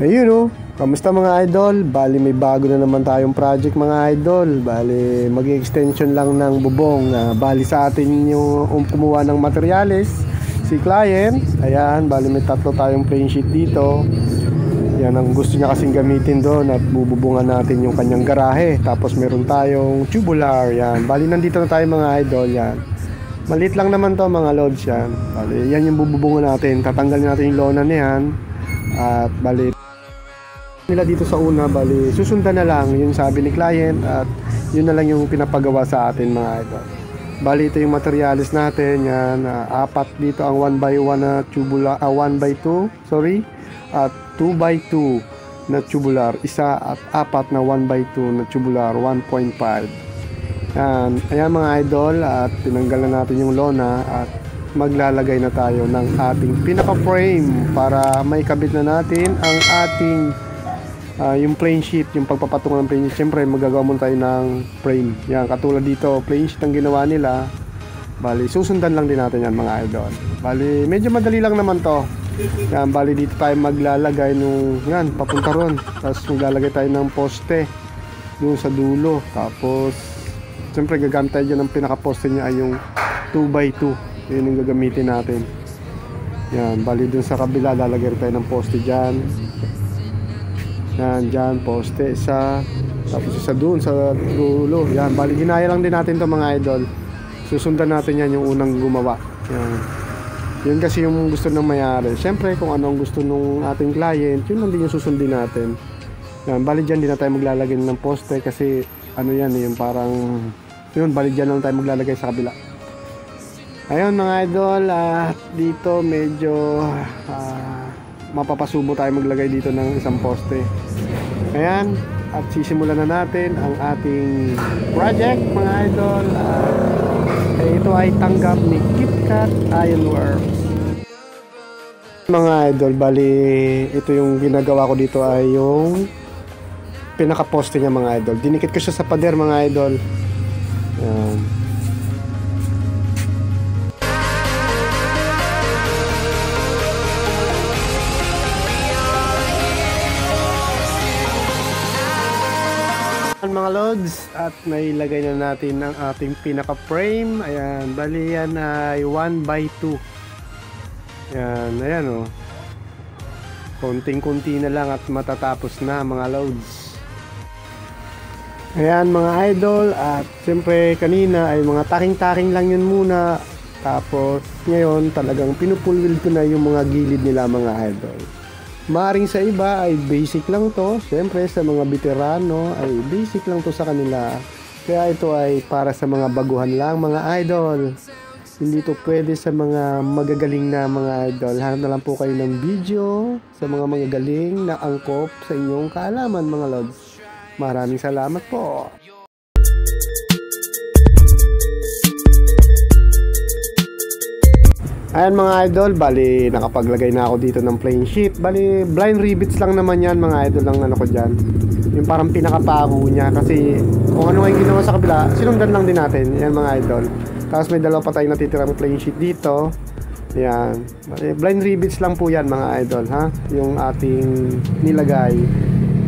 Ayun oh, kamusta mga idol? Bali may bago na naman tayong project mga idol. Bali mag-extension lang ng bubong. Bali sa atin yung kumuha ng materyales, si client. Ayan, bali may tatlo tayong plain sheet dito. Yan ang gusto niya kasing gamitin doon at bububungan natin yung kanyang garahe. Tapos meron tayong tubular. Yan, bali nandito na tayo mga idol. Yan, maliit lang naman to mga loads yan. Bali yan yung bububungan natin. Tatanggalin natin yung lona niyan. At bali nila dito sa una, bali susundan na lang yung sabi ni client at yun na lang yung pinapagawa sa atin mga idol. Bali ito yung materials natin yan, apat dito ang 1x1 na tubular, 1x2 sorry, at 2x2 na tubular, isa at apat na 1x2 na tubular 1.5. yan, ayan mga idol, at tinanggal na natin yung lona at maglalagay na tayo ng ating pinaka frame para may kabit na natin ang ating yung plain sheet, yung pagpapatungan ng plain sheet. Siyempre magagawa muna tayo ng frame. Yan, katulad dito, plain sheet ang ginawa nila. Bali, susundan lang din natin yan mga idol. Bali, medyo madali lang naman to. Yan, bali dito tayo maglalagay nung, yan, papunta ron. Tapos maglalagay tayo ng poste doon sa dulo. Tapos, siyempre gagamit tayo dyan ng pinaka-poste niya ay yung 2x2. Yun yung gagamitin natin. Yan, bali dun sa kabila, lalagay tayo ng poste dyan. Yan, dyan, poste isa. Tapos isa dun sa dulo. Yan, bali ginaya lang din natin to mga idol. Susundan natin yan yung unang gumawa. Yan, yun kasi yung gusto ng mayari. Siyempre kung ano ang gusto ng ating client, yun lang din yung susundin natin. Yan, bali dyan din na tayo maglalagay ng poste. Kasi ano yan, yung parang yun, bali dyan lang tayo maglalagay sa kabila. Ayun mga idol, at dito medyo mapapasubo tayo maglagay dito ng isang poste. Ayan, at sisimulan na natin ang ating project mga idol. Ito ay tanggap ni KitKat Ironworks. Mga idol, bali ito yung ginagawa ko dito ay yung pinaka poste niya mga idol. Dinikit ko siya sa pader mga idol. Ayan. Mga loads, at nailagay na natin ang ating pinaka frame. Ayan, bali yan ay 1x2. Ayan, ayan o, konting-kunti na lang at matatapos na mga loads. Ayan mga idol, at siyempre kanina ay mga taking-taking lang yun muna. Tapos ngayon talagang pinupulwil ko na yung mga gilid nila mga idol. Maaring sa iba ay basic lang to. Siyempre sa mga veterano ay basic lang to sa kanila. Kaya ito ay para sa mga baguhan lang mga idol. Hindi to pwede sa mga magagaling na mga idol. Hanap na lang po kayo ng video sa mga magagaling na angkop sa inyong kaalaman mga lods. Maraming salamat po. Ayan mga idol, bali nakapaglagay na ako dito ng plain sheet. Bali blind rivets lang naman yan mga idol lang ano ko dyan. Yung parang pinakapako niya kasi kung ano yung ginawa sa kabila, sinundan lang din natin. Yan mga idol. Tapos may dalawa pa tayong natitirang plain sheet dito. Yan, bali, blind rivets lang po yan mga idol ha. Yung ating nilagay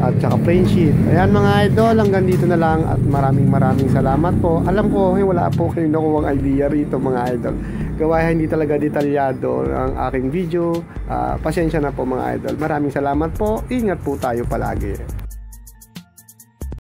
at saka plain sheet. Ayan mga idol, hanggang dito na lang at maraming salamat po. Alam ko wala po kayong nakuwang idea rito mga idol. Gawain hindi talaga detalyado ang aking video. Pasensya na po mga idol. Maraming salamat po. Ingat po tayo palagi.